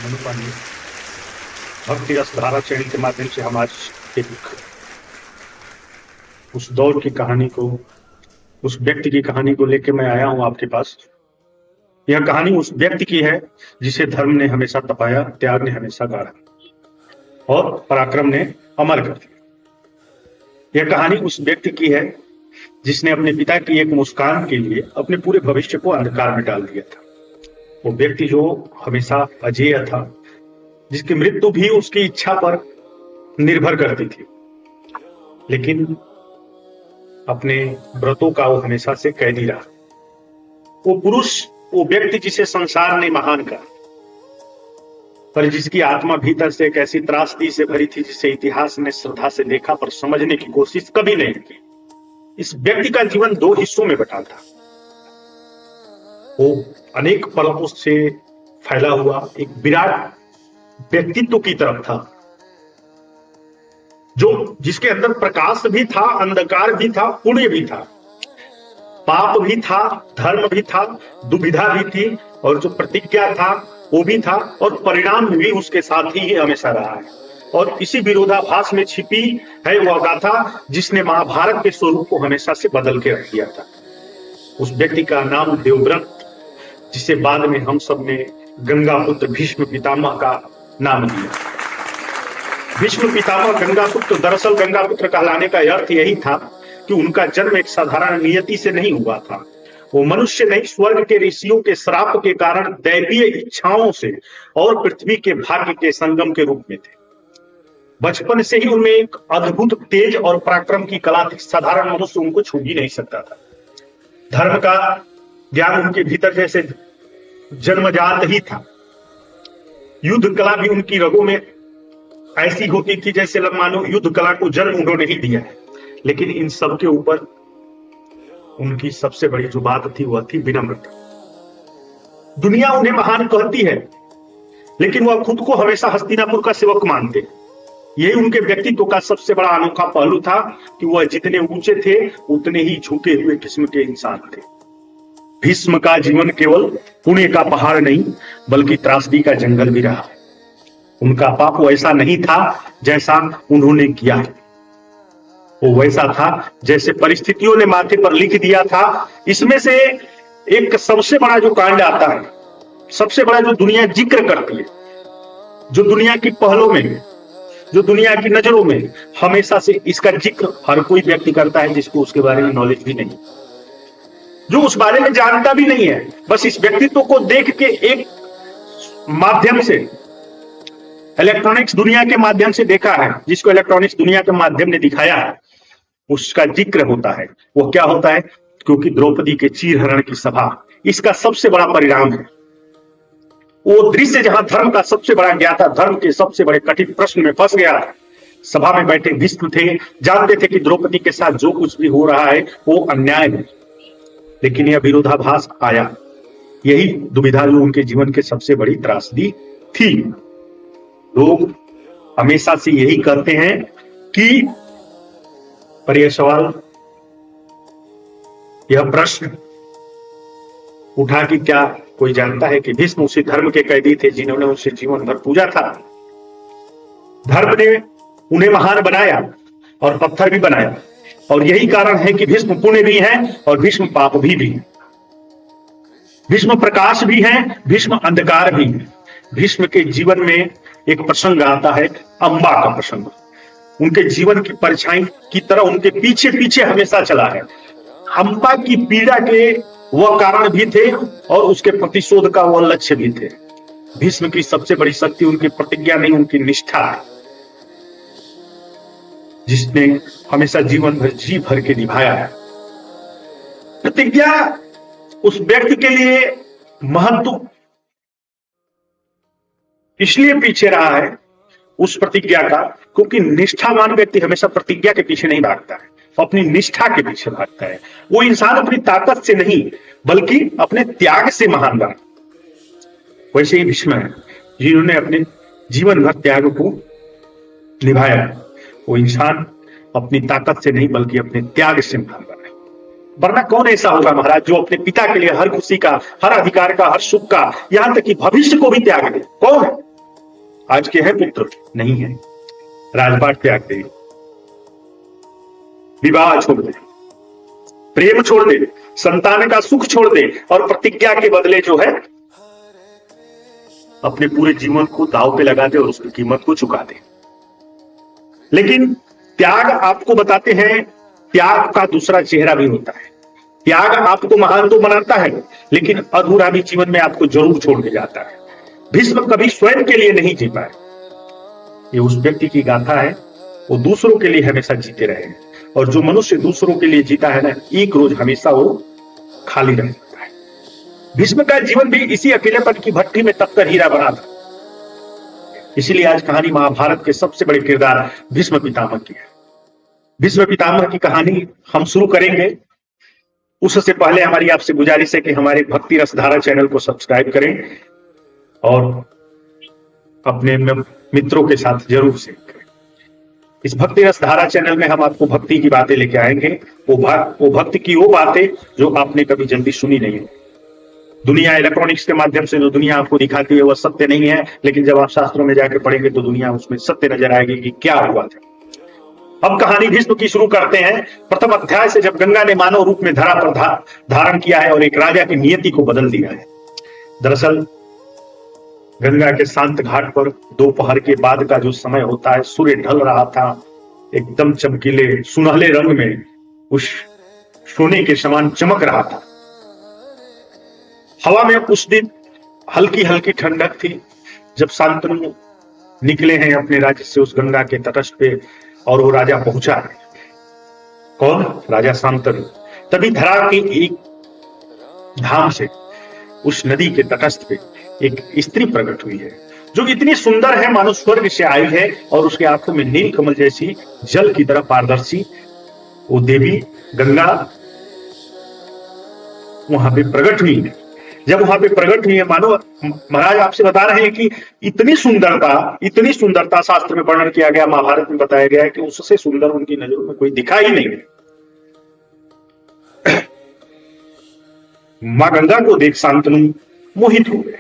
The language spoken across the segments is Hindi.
मनु पांडे भक्ति रस धारा श्रेणी के माध्यम से हम आज एक उस दौर की कहानी को, उस व्यक्ति की कहानी को लेकर मैं आया हूं आपके पास। यह कहानी उस व्यक्ति की है जिसे धर्म ने हमेशा तपाया, त्याग ने हमेशा गाड़ा और पराक्रम ने अमर कर दिया। यह कहानी उस व्यक्ति की है जिसने अपने पिता की एक मुस्कान के लिए अपने पूरे भविष्य को अंधकार में डाल दिया था। वो व्यक्ति जो हमेशा अजेय था, जिसकी मृत्यु भी उसकी इच्छा पर निर्भर करती थी, लेकिन अपने व्रतों का वो हमेशा से कैदी रहा। वो पुरुष, वो व्यक्ति जिसे संसार ने महान कहा, पर जिसकी आत्मा भीतर से एक ऐसी त्रासदी से भरी थी जिसे इतिहास ने श्रद्धा से देखा पर समझने की कोशिश कभी नहीं की। इस व्यक्ति का जीवन दो हिस्सों में बटा था। वो अनेक परतों से फैला हुआ एक विराट व्यक्तित्व की तरफ था, जो जिसके अंदर प्रकाश भी था, अंधकार भी था, पुण्य भी था, पाप भी था, धर्म भी था, दुविधा भी थी, और जो प्रतिज्ञा था वो भी था, और परिणाम भी उसके साथ ही हमेशा रहा है। और इसी विरोधाभास में छिपी है वह गाथा जिसने महाभारत के स्वरूप को हमेशा से बदल के रख दिया था। उस व्यक्ति का नाम देवव्रत, जिसे बाद में हम सब ने गंगापुत्र भीष्म पितामह का नाम दिया। भीष्म पितामह गंगापुत्र, दरअसल गंगापुत्र कहलाने का अर्थ यही था कि उनका जन्म एक साधारण नियति से नहीं हुआ था। वो मनुष्य नहीं, स्वर्ग के ऋषियों के श्राप के कारण दैवीय इच्छाओं से और पृथ्वी के भाग्य के संगम के रूप में थे। बचपन से ही उनमें एक अद्भुत तेज और पराक्रम की कला थी। साधारण मनुष्य उनको छू भी नहीं सकता था। धर्म का ज्ञान उनके भीतर जैसे जन्मजात ही था। युद्ध कला भी उनकी रगों में ऐसी होती थी जैसे मानो युद्ध कला को जन्म उन्होंने ही दिया है। लेकिन इन सब के ऊपर उनकी सबसे बड़ी जो बात थी वह थी विनम्रता। दुनिया उन्हें महान कहती है, लेकिन वह खुद को हमेशा हस्तिनापुर का सेवक मानते। यही उनके व्यक्तित्व का सबसे बड़ा अनोखा पहलू था कि वह जितने ऊंचे थे उतने ही झुके हुए किस्म के इंसान थे। भीष्म का जीवन केवल पुण्य का पहाड़ नहीं बल्कि त्रासदी का जंगल भी रहा। उनका पाप वैसा नहीं था जैसा उन्होंने किया, वो वैसा था जैसे परिस्थितियों ने माथे पर लिख दिया था। इसमें से एक सबसे बड़ा जो कांड आता है, सबसे बड़ा जो दुनिया जिक्र करती है, जो दुनिया की पहलों में, जो दुनिया की नजरों में हमेशा से इसका जिक्र हर कोई व्यक्ति करता है जिसको उसके बारे में नॉलेज भी नहीं, जो उस बारे में जानता भी नहीं है, बस इस व्यक्तित्व को देख के एक माध्यम से, इलेक्ट्रॉनिक्स दुनिया के माध्यम से देखा है, जिसको इलेक्ट्रॉनिक्स दुनिया के माध्यम ने दिखाया है, उसका जिक्र होता है। वो क्या होता है? क्योंकि द्रौपदी के चीरहरण की सभा इसका सबसे बड़ा परिणाम है। वो दृश्य जहां धर्म का सबसे बड़ा ज्ञाता धर्म के सबसे बड़े कठिन प्रश्न में फंस गया। सभा में बैठे भीष्म थे, जानते थे कि द्रौपदी के साथ जो कुछ भी हो रहा है वो अन्याय है, लेकिन यह विरोधाभास आया। यही दुविधा जो उनके जीवन के सबसे बड़ी त्रासदी थी। लोग हमेशा से यही कहते हैं कि, पर यह सवाल, यह प्रश्न उठा कि क्या कोई जानता है कि भीष्म उसी धर्म के कैदी थे जिन्होंने उसे जीवन भर पूजा था। धर्म ने उन्हें महान बनाया और पत्थर भी बनाया, और यही कारण है कि भीष्म पुण्य भी हैं और भीष्म पाप भी हैं। भीष्म प्रकाश भी हैं, भीष्म अंधकार भी हैं। भीष्म के जीवन में एक प्रसंग आता है, अंबा का प्रसंग। उनके जीवन की परछाई की तरह उनके पीछे पीछे हमेशा चला है। अंबा की पीड़ा के वह कारण भी थे और उसके प्रतिशोध का वह लक्ष्य भी थे। भीष्म की सबसे बड़ी शक्ति उनकी प्रतिज्ञा नहीं, उनकी निष्ठा है, जिसने हमेशा जीवन भर जी भर के निभाया है। प्रतिज्ञा उस व्यक्ति के लिए महत्व इसलिए पीछे रहा है उस प्रतिज्ञा का, क्योंकि निष्ठावान व्यक्ति हमेशा प्रतिज्ञा के पीछे नहीं भागता है, अपनी निष्ठा के पीछे भागता है। वो इंसान अपनी ताकत से नहीं बल्कि अपने त्याग से महान बना। वैसे ही भीष्म है जिन्होंने अपने जीवन भर त्याग को निभाया। वो इंसान अपनी ताकत से नहीं बल्कि अपने त्याग से महान बना। वरना कौन ऐसा होगा महाराज जो अपने पिता के लिए हर खुशी का, हर अधिकार का, हर सुख का, यहां तक कि भविष्य को भी त्याग दे? कौन है? आज के हैं पुत्र नहीं है, राजपाट त्याग दे, विवाह छोड़ दे, प्रेम छोड़ दे, संतान का सुख छोड़ दे और प्रतिज्ञा के बदले जो है अपने पूरे जीवन को दांव पे लगा दे और उसकी कीमत को चुका दे। लेकिन त्याग आपको बताते हैं, त्याग का दूसरा चेहरा भी होता है। त्याग आपको महान तो बनाता है, लेकिन अधूरा भी जीवन में आपको जरूर छोड़ के जाता है। भीष्म कभी स्वयं के लिए नहीं जी पाए, ये उस व्यक्ति की गाथा है, वो दूसरों के लिए हमेशा जीते रहे हैं। और जो मनुष्य दूसरों के लिए जीता है ना, एक रोज हमेशा वो खाली रह जाता है। भीष्म का जीवन भी इसी अकेलेपन की भट्टी में तपकर हीरा बना था। इसीलिए आज कहानी महाभारत के सबसे बड़े किरदार भीष्म पितामह की है। भीष्म पितामह की कहानी हम शुरू करेंगे, उससे पहले हमारी आपसे गुजारिश है कि हमारे भक्ति रसधारा चैनल को सब्सक्राइब करें और अपने मित्रों के साथ जरूर शेयर करें। इस भक्ति रसधारा चैनल में हम आपको भक्ति की बातें लेके आएंगे, वो भक्ति की वो बातें जो आपने कभी जल्दी सुनी नहीं है। दुनिया इलेक्ट्रॉनिक्स के माध्यम से जो दुनिया आपको दिखाती है वह सत्य नहीं है, लेकिन जब आप शास्त्रों में जाकर पढ़ेंगे तो दुनिया उसमें सत्य नजर आएगी कि क्या हुआ था। अब कहानी भीष्म की शुरू करते हैं। प्रथम अध्याय से, जब गंगा ने मानव रूप में धरा पर धारण किया है और एक राजा की नियति को बदल दिया है। दरअसल गंगा के शांत घाट पर दोपहर के बाद का जो समय होता है, सूर्य ढल रहा था, एकदम चमकीले सुनहले रंग में उस सोने के समान चमक रहा था। हवा में उस दिन हल्की हल्की ठंडक थी। जब शांतनु निकले हैं अपने राज्य से उस गंगा के तटस्थ पे और वो राजा पहुंचा है, कौन? राजा शांतनु। तभी धरा के एक धाम से उस नदी के तटस्थ पे एक स्त्री प्रकट हुई है, जो इतनी सुंदर है मानो स्वर्ग से आई है, और उसके आंखों में नील कमल जैसी जल की तरह पारदर्शी वो देवी गंगा वहां पे प्रकट हुई है। जब वहां पे प्रकट हुई है, मानो महाराज आपसे बता रहे हैं कि इतनी सुंदरता शास्त्र में वर्णन किया गया, महाभारत में बताया गया है कि उससे सुंदर उनकी नजरों में कोई दिखा ही नहीं है। मां गंगा को देख शांतनु मोहित हो गए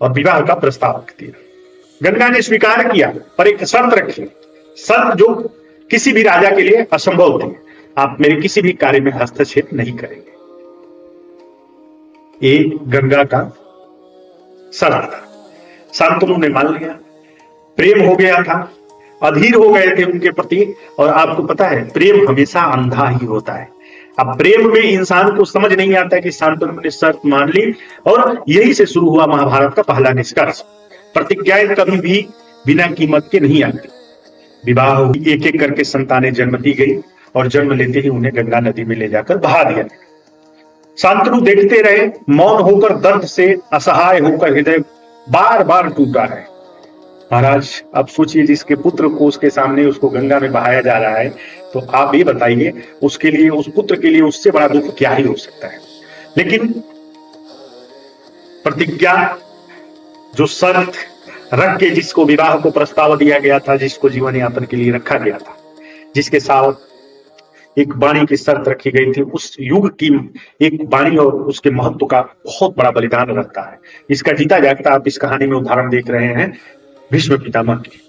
और विवाह का प्रस्ताव रख दिया। गंगा ने स्वीकार किया, पर एक शर्त रखी, शर्त जो किसी भी राजा के लिए असंभव थी, आप मेरे किसी भी कार्य में हस्तक्षेप नहीं करेंगे। ये गंगा का शर्त था। शांतनु ने मान लिया, प्रेम हो गया था, अधीर हो गए थे उनके प्रति। और आपको पता है, प्रेम हमेशा अंधा ही होता है। अब प्रेम में इंसान को समझ नहीं आता कि शांतनु ने शर्त मान ली, और यही से शुरू हुआ महाभारत का पहला निष्कर्ष। प्रतिज्ञाएं कभी भी बिना कीमत के नहीं आती। विवाह हुई, एक एक करके संतानें जन्म दी गई, और जन्म लेते ही उन्हें गंगा नदी में ले जाकर बहा दिया। शांतनु देखते रहे, मौन होकर, दर्द से असहाय होकर हृदय बार बार टूटा है। महाराज अब सोचिए, जिसके पुत्र को उसके सामने उसको गंगा में बहाया जा रहा है, तो आप ये बताइए उसके लिए, उस पुत्र के लिए उससे बड़ा दुख क्या ही हो सकता है। लेकिन प्रतिज्ञा, जो शर्त रख के जिसको विवाह को प्रस्ताव दिया गया था, जिसको जीवन यापन के लिए रखा गया था, जिसके साथ एक वाणी की शर्त रखी गई थी, उस युग की एक वाणी और उसके महत्व का बहुत बड़ा बलिदान रहता है। इसका जीता जागता आप इस कहानी में उदाहरण देख रहे हैं भीष्म पितामह की।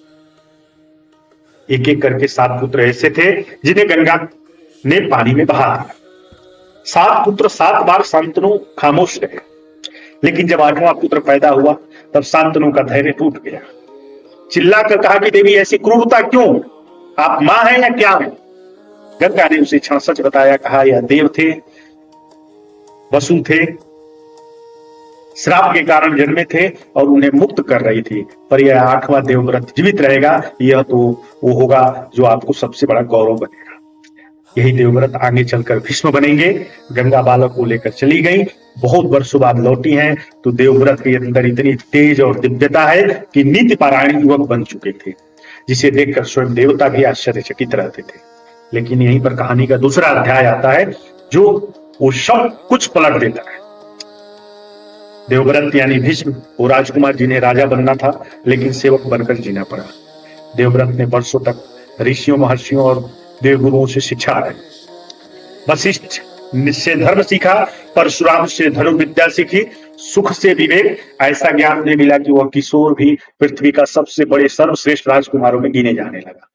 एक एक करके 7 पुत्र ऐसे थे जिन्हें गंगा ने पानी में बहा दिया। 7 पुत्र 7 बार शांतनु खामोश रहे, लेकिन जब 8वां पुत्र पैदा हुआ तब शांतनु का धैर्य टूट गया। चिल्लाकर कहा कि देवी ऐसी क्रूरता क्यों, आप मां हैं या क्या हैं? गंगा ने उसे क्षण सच बताया, कहा यह देव थे, वसु थे, श्राप के कारण जन्मे थे और उन्हें मुक्त कर रही थी, पर यह 8वां देवव्रत जीवित रहेगा, यह तो वो होगा जो आपको सबसे बड़ा गौरव बनेगा। यही देवव्रत आगे चलकर भीष्म बनेंगे। गंगा बालक को लेकर चली गई, बहुत वर्षों बाद लौटी हैं, तो देवव्रत के अंदर इतनी तेज और दिव्यता है कि नीति पारायण युवक बन चुके थे, जिसे देखकर स्वयं देवता भी आश्चर्यचकित रहते थे। लेकिन यहीं पर कहानी का दूसरा अध्याय आता है, जो वो सब कुछ पलट देता है। देवव्रत यानी भीष्म, वो राजकुमार जिन्हें राजा बनना था, लेकिन सेवक बनकर जीना पड़ा। देवव्रत ने वर्षों तक ऋषियों, महर्षियों और देवगुरुओं से शिक्षा ली। वशिष्ठ से धर्म सीखा, परशुराम से धनुर्विद्या सीखी, सुख से विवेक, ऐसा ज्ञान उन्हें मिला कि वह किशोर भी पृथ्वी का सबसे बड़े सर्वश्रेष्ठ राजकुमारों में गिने जाने लगा।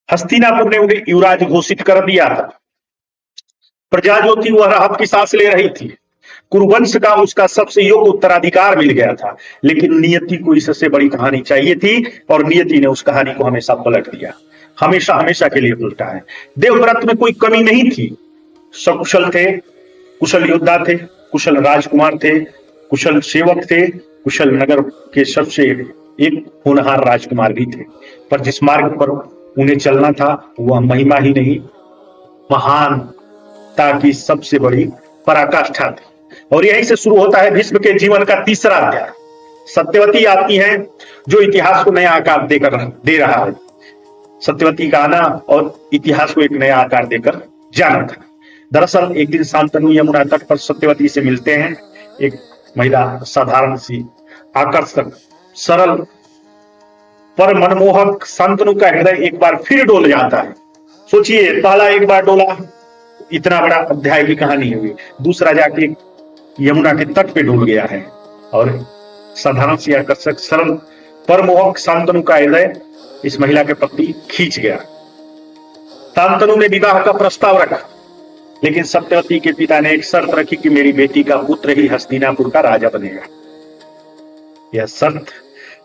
हस्तिनापुर ने उन्हें युवराज घोषित कर दिया था। प्रजा जो थी वह राहत की सांस ले रही थी। कुरुवंश का उसका सबसे योग्य उत्तराधिकार मिल गया था। लेकिन नियति को इससे बड़ी कहानी चाहिए थी और नियति ने उस कहानी को हमेशा पलट दिया, हमेशा हमेशा के लिए उल्टा है। देवव्रत में कोई कमी नहीं थी। सकुशल थे, कुशल योद्धा थे, कुशल राजकुमार थे, कुशल सेवक थे, कुशल नगर के सबसे एक होनहार राजकुमार भी थे। पर जिस मार्ग पर उन्हें चलना था वह महिमा ही नहीं, महानता की सबसे बड़ी पराकाष्ठा थी। और यहीं से शुरू होता है भीष्म के जीवन का तीसरा अध्याय। सत्यवती आती है जो इतिहास को नया आकार देकर दे रहा है। सत्यवती का आना और इतिहास को एक नया आकार देकर जाना था। दरअसल एक दिन शांतनु यमुना तट पर सत्यवती से मिलते हैं। एक महिला, साधारण सी, आकर्षक, सरल पर मनमोहक। शांतनु का हृदय एक बार फिर डोल जाता है। सोचिए, पहला एक बार डोला, इतना बड़ा अध्याय की कहानी हुई। दूसरा जाके यमुना के तट पे डूब गया है और साधारण सी, आकर्षक, सरल पर मोहक शांतनु का हृदय इस महिला के प्रति खींच गया। शांतनु ने विवाह का प्रस्ताव रखा, लेकिन सत्यवती के पिता ने एक शर्त रखी कि मेरी बेटी का पुत्र ही हस्तिनापुर का राजा बनेगा। यह शर्त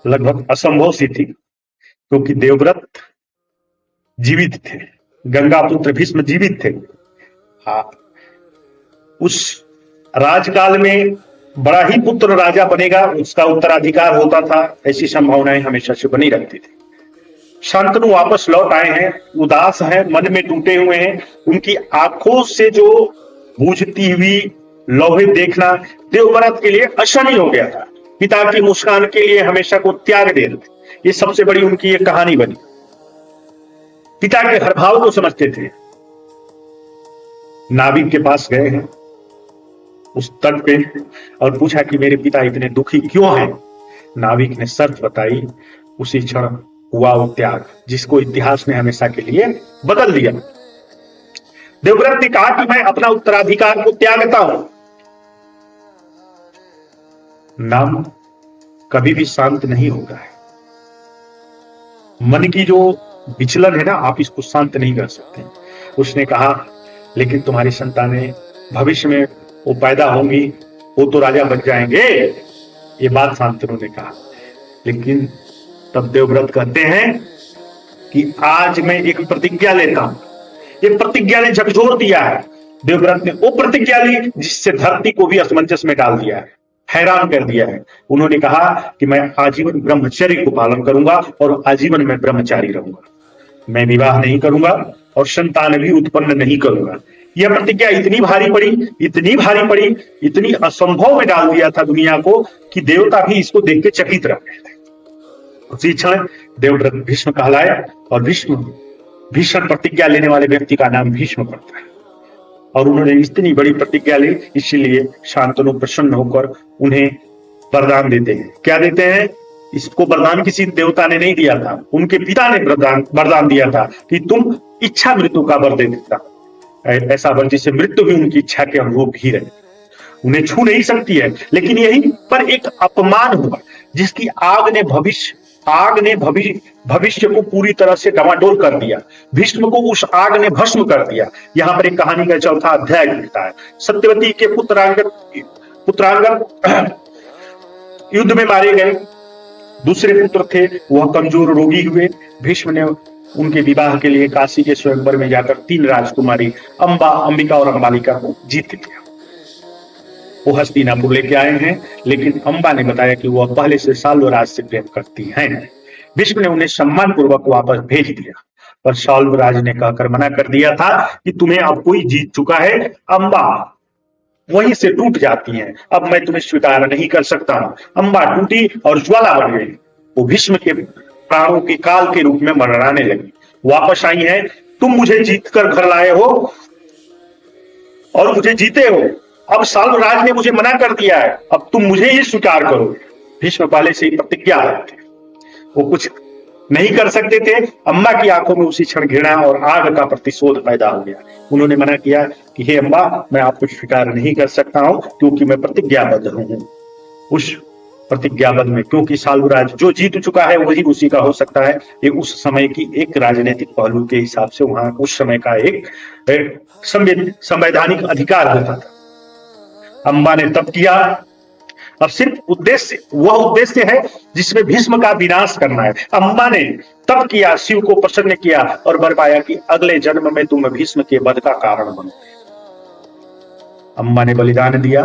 लगभग असंभव सी थी, क्योंकि देवव्रत जीवित थे, गंगा पुत्र भीष्म जीवित थे। उस राजकाल में बड़ा ही पुत्र राजा बनेगा, उसका उत्तराधिकार होता था, ऐसी संभावनाएं हमेशा से बनी रहती थी। शांतनु वापस लौट आए हैं, उदास हैं, मन में टूटे हुए हैं। उनकी आंखों से जो बूझती हुई लौहे देखना देवव्रत के लिए असहनीय हो गया था। पिता की मुस्कान के लिए हमेशा को त्याग दे रहे थे, ये सबसे बड़ी उनकी एक कहानी बनी। पिता के हर भाव को समझते थे। नाविक के पास गए हैं उस तट पे और पूछा कि मेरे पिता इतने दुखी क्यों हैं। नाविक ने शर्त बताई। उसी क्षण हुआ वो त्याग जिसको इतिहास ने हमेशा के लिए बदल दिया। देवव्रत ने कहा कि मैं अपना उत्तराधिकार को त्यागता हूं। नाम कभी भी शांत नहीं होता है। मन की जो विचलन है ना, आप इसको शांत नहीं कर सकते। उसने कहा, लेकिन तुम्हारी संतानें भविष्य में वो पैदा होंगी, वो तो राजा बन जाएंगे। ये बात शांतनु ने कहा। लेकिन तब देवव्रत कहते हैं कि आज मैं एक प्रतिज्ञा लेता हूं। एक प्रतिज्ञा ने झकझोर दिया है। देवव्रत ने वो प्रतिज्ञा ली जिससे धरती को भी असमंजस में डाल दिया है, हैरान कर दिया है। उन्होंने कहा कि मैं आजीवन ब्रह्मचर्य को पालन करूंगा और आजीवन में ब्रह्मचारी रहूंगा। मैं विवाह नहीं करूंगा और संतान भी उत्पन्न नहीं करूंगा। यह प्रतिज्ञा इतनी भारी पड़ी, इतनी भारी पड़ी, इतनी असंभव में डाल दिया था दुनिया को कि देवता भी इसको देख के चकित रह गए थे। उसी क्षण देवव्रत भीष्म कहलाए और भीषण प्रतिज्ञा लेने वाले व्यक्ति का नाम भीष्म पड़ता है। और उन्होंने इतनी बड़ी प्रतिज्ञा ली, इसीलिए शांतनु प्रसन्न होकर उन्हें वरदान देते हैं। क्या देते हैं? इसको वरदान किसी देवता ने नहीं दिया था, उनके पिता ने वरदान दिया था कि तुम इच्छा मृत्यु का वर दे देता, ऐसा वर जिससे मृत्यु भी उनकी इच्छा के अनुरूप ही रहे। उन्हें छू नहीं सकती है, लेकिन यही पर एक अपमान हुआ जिसकी आग ने भविष्य को पूरी तरह से डमाडोल कर दिया। भीष्म को उस आग ने भस्म कर दिया। यहाँ पर एक कहानी का चौथा अध्याय लिखता है। सत्यवती के पुत्रांगद युद्ध में मारे गए। दूसरे पुत्र थे, वह कमजोर रोगी हुए। भीष्म ने उनके विवाह के लिए काशी के स्वयंवर में जाकर 3 राजकुमारी अंबा, अंबिका और अंबालिका को जीत लिया। वो हस्तिनापुर लेके आए हैं, लेकिन अंबा ने बताया कि वह पहले से साल्वराज से प्रेम करती हैं। भीष्म ने उन्हें सम्मान पूर्वक वापस भेज दिया, पर साल्वराज ने कहकर मना कर दिया था कि तुम्हें अब कोई जीत चुका है। अंबा वहीं से टूट जाती हैं, अब मैं तुम्हें स्वीकार नहीं कर सकता हूं। अंबा टूटी और ज्वाला बन गई। वो भीष्म के प्राणों के काल के रूप में मरड़ाने लगी। वापस आई हैं, तुम मुझे जीत कर घर लाए हो और मुझे जीते हो। अब साल्वराज ने मुझे मना कर दिया है, अब तुम मुझे ही स्वीकार करो। भीष्म पहले से ही प्रतिज्ञा थे, वो कुछ नहीं कर सकते थे। अम्मा की आंखों में उसी क्षण घृणा और आग का प्रतिशोध पैदा हो गया। उन्होंने मना किया कि हे अम्मा, मैं आपको स्वीकार नहीं कर सकता हूं क्योंकि मैं प्रतिज्ञाबद्ध हूं। उस प्रतिज्ञाबद्ध में, क्योंकि सालुराज जो जीत चुका है वही उसी का हो सकता है। ये उस समय की एक राजनीतिक पहलू के हिसाब से वहां उस समय का एक संवैधानिक अधिकार होता था। अंबा ने तप किया। अब सिर्फ उद्देश्य वह उद्देश्य है जिसमें भीष्म का विनाश करना है। अंबा ने तप किया, शिव को प्रसन्न किया और बरपाया कि अगले जन्म में तुम भीष्म के वध का कारण बनोगे। अंबा ने बलिदान दिया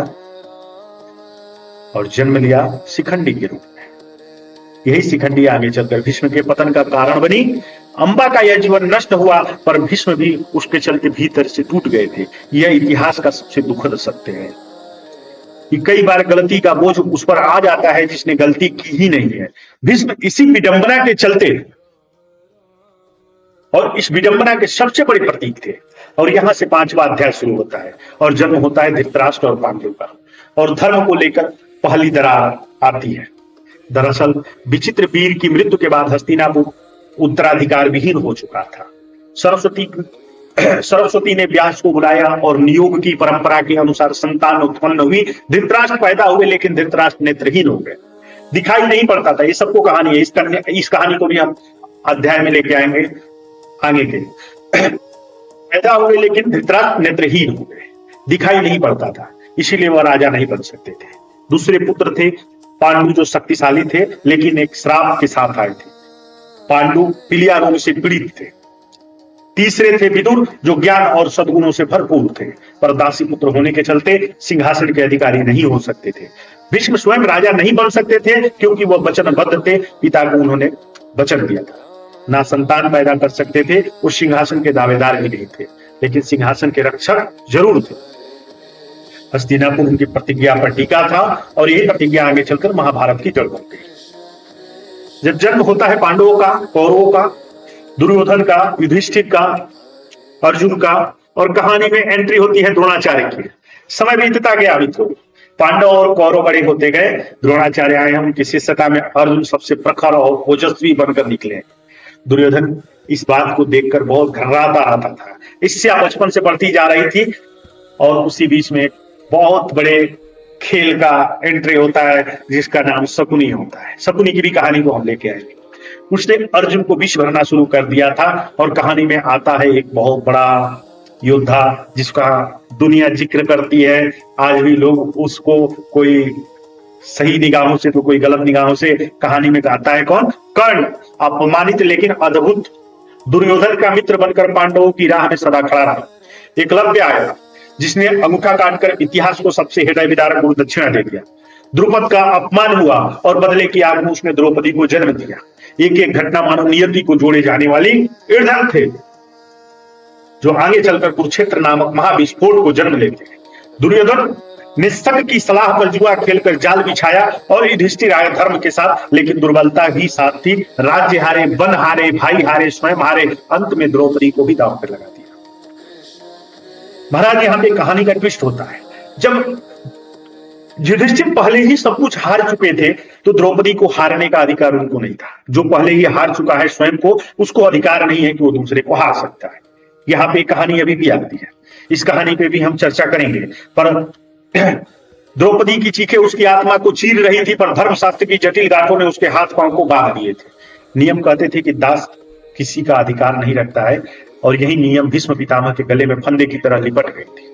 और जन्म लिया शिखंडी के रूप में। यही शिखंडी आगे चलकर भीष्म के पतन का कारण बनी। अंबा का यह जीवन नष्ट हुआ, पर भीष्म भी उसके चलते भीतर से टूट गए थे। यह इतिहास का सबसे दुखद सत्य है कि कई बार गलती का बोझ उस पर आ जाता है जिसने गलती की ही नहीं है। भीष्म इसी विडंबना के चलते और इस विडंबना के सबसे बड़े प्रतीक थे। और यहां से 5वां अध्याय शुरू होता है और जन्म होता है धृतराष्ट्र और पांडु का, और धर्म को लेकर पहली दरार आती है। दरअसल विचित्र वीर की मृत्यु के बाद हस्तिनापुर उत्तराधिकार विहीन हो चुका था। सरस्वती ने व्यास को बुलाया और नियोग की परंपरा के अनुसार संतान उत्पन्न हुई। धृतराष्ट्र पैदा हुए, लेकिन धृतराष्ट्र नेत्रहीन हो गए, दिखाई नहीं पड़ता था। ये सबको कहानी है, इस कहानी को भी हम अध्याय में लेके आएंगे आगे के। पैदा हुए लेकिन धृतराष्ट्र नेत्रहीन हो गए, दिखाई नहीं पड़ता था, इसीलिए वह राजा नहीं बन सकते थे। दूसरे पुत्र थे पांडु, जो शक्तिशाली थे लेकिन एक श्राप के साथ आए थे। पांडु पीलिया रोग से पीड़ित थे। तीसरे थे विदुर, जो ज्ञान और सद्गुणों से भरपूर थे, पर दासी पुत्र होने के चलते सिंहासन के अधिकारी नहीं हो सकते थे। भीष्म स्वयं राजा नहीं बन सकते थे क्योंकि वह वचनबद्ध थे, पिता को उन्होंने वचन दिया था। ना संतान पैदा कर सकते थे, उस सिंहासन के दावेदार भी नहीं थे, लेकिन सिंहासन के रक्षक जरूर थे। हस्तिनापुर उनकी प्रतिज्ञा पर टीका था और यही प्रतिज्ञा आगे चलकर महाभारत की जड़ बन गई। जब जन्म होता है पांडवों का, कौरवों का, दुर्योधन का, युधिष्ठिर का, अर्जुन का, और कहानी में एंट्री होती है द्रोणाचार्य की। समय बीतता गया मित्रों, पांडव और कौरव बड़े होते गए, द्रोणाचार्य आए, उनकी शिष्यता में अर्जुन सबसे प्रखर और ओजस्वी बनकर निकले। दुर्योधन इस बात को देखकर बहुत घबराता रहता था। इससे बचपन से बढ़ती जा रही थी और उसी बीच में बहुत बड़े खेल का एंट्री होता है जिसका नाम शकुनी होता है। शकुनी की भी कहानी को हम लेके आएंगे। उसने अर्जुन को विष भरना शुरू कर दिया था और कहानी में आता है एक बहुत बड़ा योद्धा जिसका दुनिया जिक्र करती है। आज भी लोग उसको कोई सही निगाहों से तो कोई गलत निगाहों से कहानी में गाता है। कौन? कर्ण। अपमानित लेकिन अद्भुत दुर्योधन का मित्र बनकर पांडवों की राह में सदा खड़ा रहा। एकलव्य आया जिसने अंगूठा काटकर इतिहास को सबसे हृदय विदारक गुरु दक्षिणा दे दिया। द्रुपद का अपमान हुआ और बदले की आग में उसने द्रौपदी को जन्म दिया। एक एक घटना मानव नियति को जोड़े जाने वाली ईर्धन थे, जो आगे चलकर कुरुक्षेत्र नामक महाविस्फोट को जन्म लेते हैं। दुर्योधन ने संग की सलाह पर जुआ खेलकर जाल बिछाया और युधिष्ठिर आए धर्म के साथ, लेकिन दुर्बलता ही साथ थी। राज्य हारे, वन हारे, भाई हारे, स्वयं हारे, अंत में द्रौपदी को भी दांव पर लगा दिया। महाराज यहाँ पे कहानी का ट्विस्ट होता है, जब युधिष्ठिर पहले ही सब कुछ हार चुके थे तो द्रौपदी को हारने का अधिकार उनको नहीं था। जो पहले ही हार चुका है स्वयं को, उसको अधिकार नहीं है कि वो दूसरे को हार सकता है। यहाँ पे कहानी अभी भी आती है, इस कहानी पे भी हम चर्चा करेंगे। पर द्रौपदी की चीखें उसकी आत्मा को चीर रही थी, पर धर्मशास्त्र की जटिल गांठों ने उसके हाथ पांव को बांध दिए थे। नियम कहते थे कि दास किसी का अधिकार नहीं रखता है, और यही नियम भीष्म पितामह के गले में फंदे की तरह लिपट गए थे।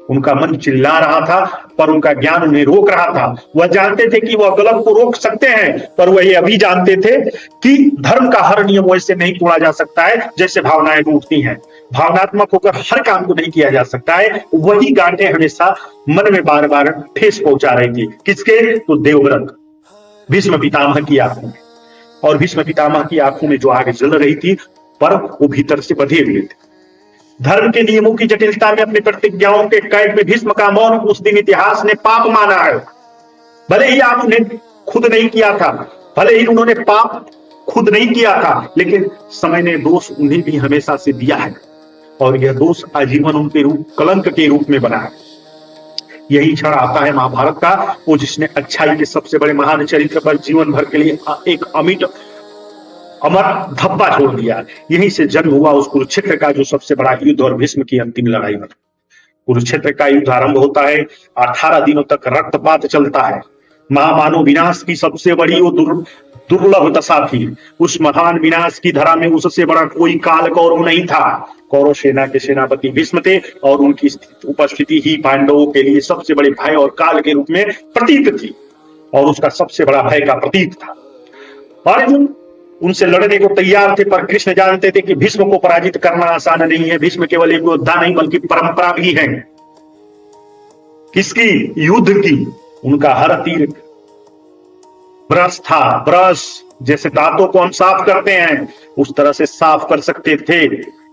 उनका मन चिल्ला रहा था पर उनका ज्ञान उन्हें रोक रहा था। वह जानते थे कि वह गलत को रोक सकते हैं, पर वह अभी जानते थे कि धर्म का हर नियम वैसे नहीं तोड़ा जा सकता है जैसे भावनाएं टूटती हैं। भावनात्मक होकर हर काम को नहीं किया जा सकता है। वही गांठें हमेशा मन में बार बार ठेस पहुंचा रही थी। किसके? तो देवव्रत भीष्म पितामह की आंखों में, और भीष्म पितामह की आंखों में जो आग जल रही थी, पर वो भीतर से बंधे हुए थे। धर्म के नियमों की जटिलता में अपनी प्रतिज्ञाओं के कैद में भीष्म का मौन उस दिन इतिहास ने पाप माना है। भले ही आप उन्हें खुद नहीं किया था, भले ही उन्होंने पाप खुद नहीं किया था, लेकिन समय ने दोष उन्हें भी हमेशा से दिया है, और यह दोष आजीवन उनके रूप कलंक के रूप में बना है। यही क्षण आता है महाभारत का, वो जिसने अच्छाई के सबसे बड़े महान चरित्र पर जीवन भर के लिए एक अमर धब्बा छोड़ दिया। यहीं से जन्म हुआ उस कुरुक्षेत्र का, जो सबसे बड़ा युद्ध और भीष्म की अंतिम लड़ाई बना। कुरुक्षेत्र का युद्ध आरंभ होता है, 18 दिनों तक रक्तपात चलता है। महामानव विनाश की सबसे बड़ी वो दुर्लभ दशा थी। उस महान विनाश की धरा में उससे बड़ा कोई काल कौरव नहीं था। कौरव सेना के सेनापति भीष्म थे और उनकी उपस्थिति ही पांडवों के लिए सबसे बड़े भय और काल के रूप में प्रतीत थी और उसका सबसे बड़ा भय का प्रतीक था। अर्जुन उनसे लड़ने को तैयार थे, पर कृष्ण जानते थे कि भीष्म को पराजित करना आसान नहीं है। भीष्म केवल एक योद्धा नहीं बल्कि परंपरा भी है। किसकी? युद्ध की। उनका हर तीर ब्रश था। ब्रश जैसे दांतों को हम साफ करते हैं उस तरह से साफ कर सकते थे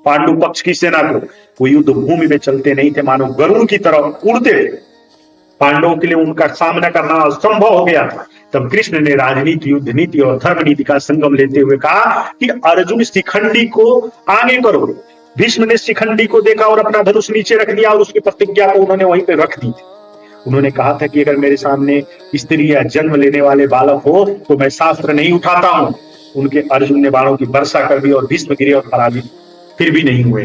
पांडु पक्ष की सेना को। वो युद्ध भूमि में चलते नहीं थे, मानो गरुड़ की तरह उड़ते थे। पांडवों के लिए उनका सामना करना असंभव हो गया था। तब कृष्ण ने राजनीति, युद्ध नीति और धर्म नीति का संगम लेते हुए कहा कि अर्जुन शिखंडी को आगे करो। भीष्म ने शिखंडी को देखा और अपना धनुष नीचे रख दिया और उसकी प्रतिज्ञा को उन्होंने वहीं पे रख दी थी। उन्होंने कहा था कि अगर मेरे सामने स्त्री या जन्म लेने वाले बालक हो तो मैं शास्त्र नहीं उठाता हूं। उनके अर्जुन ने बाणों की वर्षा कर दी और भीष्म गिरे और पराजित फिर भी नहीं हुए।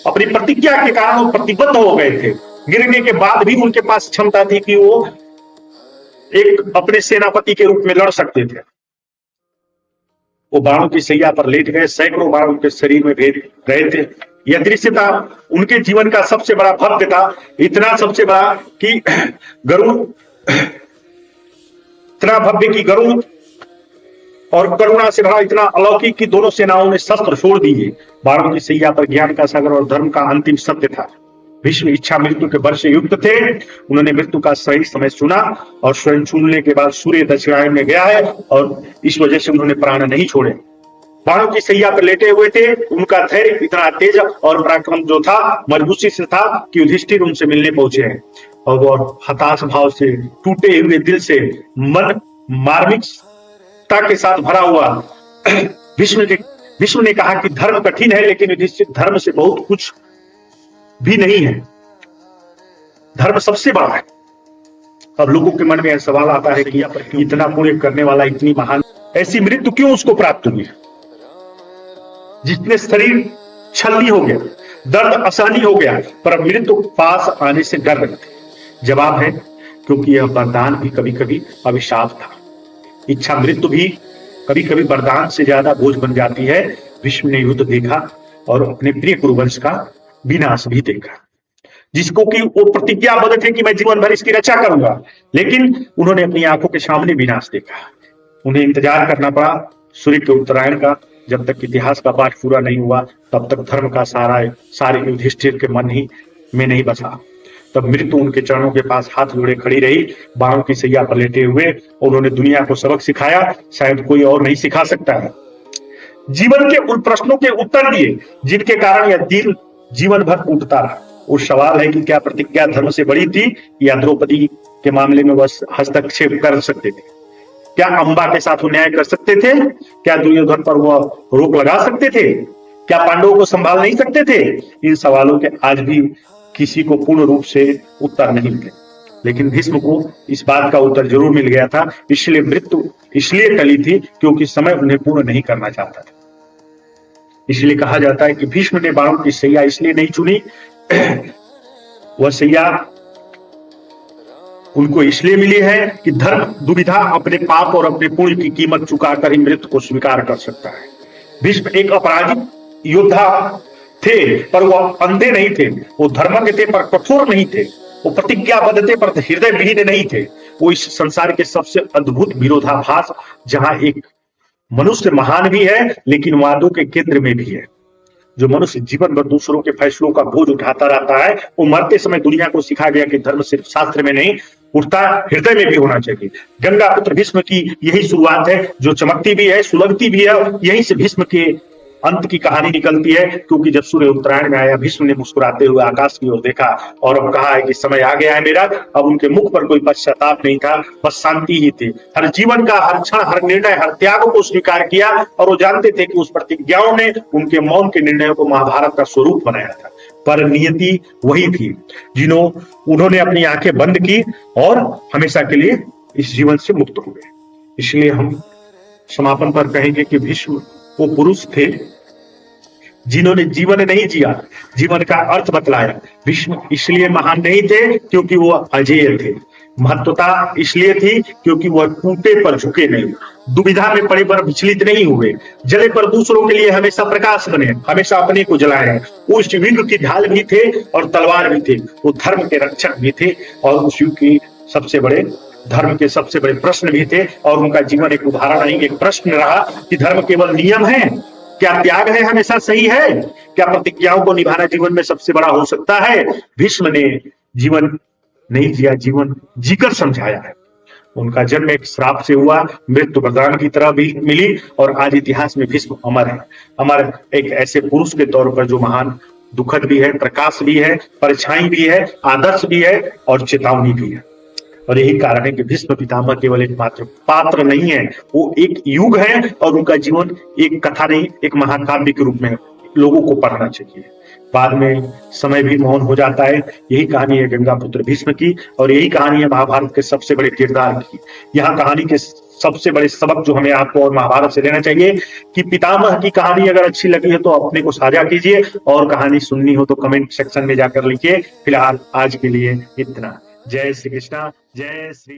अपनी प्रतिज्ञा के कारण वो प्रतिबद्ध हो गए थे। गिरने के बाद भी उनके पास क्षमता थी कि वो एक अपने सेनापति के रूप में लड़ सकते थे। वो बाणों की सैया पर लेट गए, सैकड़ों बाण उनके शरीर में भेद रहे थे। यह दृश्य था उनके जीवन का सबसे बड़ा भव्य था। इतना सबसे बड़ा कि गरुड़, इतना भव्य कि गरुड़ और करुणा से भरा, इतना अलौकिक कि दोनों सेनाओं ने शस्त्र छोड़ दिए। बाणों की सैया पर ज्ञान का सागर और धर्म का अंतिम सत्य था। भीष्म इच्छा मृत्यु के बल से युक्त थे। उन्होंने मृत्यु का सही समय चुना और स्वयं चुनने के बाद सूर्य दक्षिणायन में गया है और इस वजह से उन्होंने प्राण नहीं छोड़े। बाणों की सैया पर लेटे हुए थे। उनका धैर्य इतना तेज और पराक्रम जो था मजबूती से था कि युधिष्ठिर उनसे मिलने पहुंचे हैं और वो हताश भाव से, टूटे हुए दिल से, मन मार्मिकता के साथ भरा हुआ भीष्म ने कहा कि धर्म कठिन है लेकिन युधिष्ठिर धर्म से बहुत कुछ भी नहीं है, धर्म सबसे बड़ा है। अब लोगों के मन में सवाल आता है कि इतना पुण्य करने वाला, इतनी महान, ऐसी मृत्यु क्यों उसको प्राप्त हुई? जितने शरीर छलनी हो गया, दर्द असहनीय हो गया, पर मृत्यु पास आने से डर रहे थे। जवाब है क्योंकि यह वरदान भी कभी कभी अभिशाप था। इच्छा मृत्यु भी कभी कभी वरदान से ज्यादा बोझ बन जाती है। भीष्म ने युद्ध देखा और अपने प्रिय कुरुवंश का विनाश भी देखा, जिसको कि वो प्रतिज्ञाबद्ध थे कि मैं जीवन भर इसकी रक्षा करूंगा, लेकिन उन्होंने अपनी आंखों के सामने विनाश देखा। उन्हें इंतजार करना पड़ा सूर्य के उत्तरायण का। जब तक इतिहास का पाठ पूरा नहीं हुआ तब तक धर्म का सारे युधिष्ठिर के मन ही में नहीं बसा। तब मृत्यु उनके चरणों के पास हाथ जोड़े खड़ी रही, बाणों की सैया पर लेटे हुए। उन्होंने दुनिया को सबक सिखाया, शायद कोई और नहीं सिखा सकता है। जीवन के उन प्रश्नों के उत्तर दिए जिनके कारण यह दिल जीवन भर टूटता रहा। वो सवाल है कि क्या प्रतिज्ञा धर्म से बड़ी थी या द्रौपदी के मामले में बस हस्तक्षेप कर सकते थे? क्या अंबा के साथ वो न्याय कर सकते थे? क्या दुर्योधन पर वो रोक लगा सकते थे? क्या पांडवों को संभाल नहीं सकते थे? इन सवालों के आज भी किसी को पूर्ण रूप से उत्तर नहीं मिले, लेकिन भीष्म को इस बात का उत्तर जरूर मिल गया था। इसलिए मृत्यु इसलिए टली थी क्योंकि समय उन्हें पूर्ण नहीं करना चाहता था। इसलिए कहा जाता है कि भीष्म ने बाणों की सैया इसलिए नहीं चुनी, वह सैया उनको इसलिए मिली है कि धर्म दुविधा अपने पाप और अपने पुण्य की कीमत चुकाकर ही मृत्यु को स्वीकार कर सकता है। भीष्म एक अपराजित योद्धा थे, पर वो अंधे नहीं थे। वो धर्म के थे पर कठोर नहीं थे। वो प्रतिज्ञाबद्ध थे पर हृदय विहीन नहीं थे। वो इस संसार के सबसे अद्भुत विरोधाभास, जहां एक मनुष्य महान भी है लेकिन वादों के केंद्र में भी है। जो मनुष्य जीवन भर दूसरों के फैसलों का बोझ उठाता रहता है, वो मरते समय दुनिया को सिखा गया कि धर्म सिर्फ शास्त्र में नहीं, उठता हृदय में भी होना चाहिए। गंगा पुत्र भीष्म की यही शुरुआत है, जो चमकती भी है, सुलगती भी है। यहीं से भीष्म के अंत की कहानी निकलती है, क्योंकि जब सूर्य उत्तरायण में आया, भीष्म ने मुस्कुराते हुए आकाश की ओर देखा और अब कहा है कि समय आ गया है मेरा। अब उनके मुख पर कोई पश्चाताप नहीं था, बस शांति ही थी। हर जीवन का हर क्षण, हर निर्णय, हर त्यागों को स्वीकार किया और वो जानते थे कि उस प्रतिज्ञाओं ने उनके मौन के निर्णयों को महाभारत का स्वरूप बनाया था। पर नियति वही थी उन्होंने अपनी आंखें बंद की और हमेशा के लिए इस जीवन से मुक्त हो गए। इसलिए हम समापन पर कहेंगे कि भीष्म वो पुरुष थे जिन्होंने जीवन नहीं जिया, जीवन का अर्थ बतलाया। भीष्म इसलिए महान नहीं थे क्योंकि वो अजेय थे, महत्वता इसलिए थी क्योंकि वह टूटे पर झुके नहीं, दुविधा में पड़े पर विचलित नहीं हुए, जले पर दूसरों के लिए हमेशा प्रकाश बने, हमेशा अपने को जलाए। वो उस युग की ढाल भी थे और तलवार भी थे, वो धर्म के रक्षक भी थे और उस युग की सबसे बड़े धर्म के सबसे बड़े प्रश्न भी थे। और उनका जीवन एक उदाहरण नहीं, एक प्रश्न रहा कि धर्म केवल नियम है, क्या त्याग है हमेशा सही है, क्या प्रतिज्ञाओं को निभाना जीवन में सबसे बड़ा हो सकता है। भीष्म ने जीवन नहीं जिया, जीवन जीकर समझाया है। उनका जन्म एक श्राप से हुआ, मृत्यु वरदान की तरह भी मिली और आज इतिहास में भीष्म अमर है। अमर एक ऐसे पुरुष के तौर पर जो महान, दुखद भी है, प्रकाश भी है, परछाई भी है, आदर्श भी है और चेतावनी भी है। और यही कारण है कि भीष्म पितामह केवल एक मात्र पात्र नहीं है, वो एक युग है और उनका जीवन एक कथा नहीं, एक महाकाव्य के रूप में लोगों को पढ़ना चाहिए। बाद में समय भी मौन हो जाता है। यही कहानी है गंगापुत्र भीष्म की और यही कहानी है महाभारत के सबसे बड़े किरदार की। यहाँ कहानी के सबसे बड़े सबक जो हमें आपको और महाभारत से लेना चाहिए कि पितामह की कहानी अगर अच्छी लगी है तो अपने को साझा कीजिए और कहानी सुननी हो तो कमेंट सेक्शन में जाकर लिखिए। फिलहाल आज के लिए इतना। जय श्री कृष्णा, जय श्री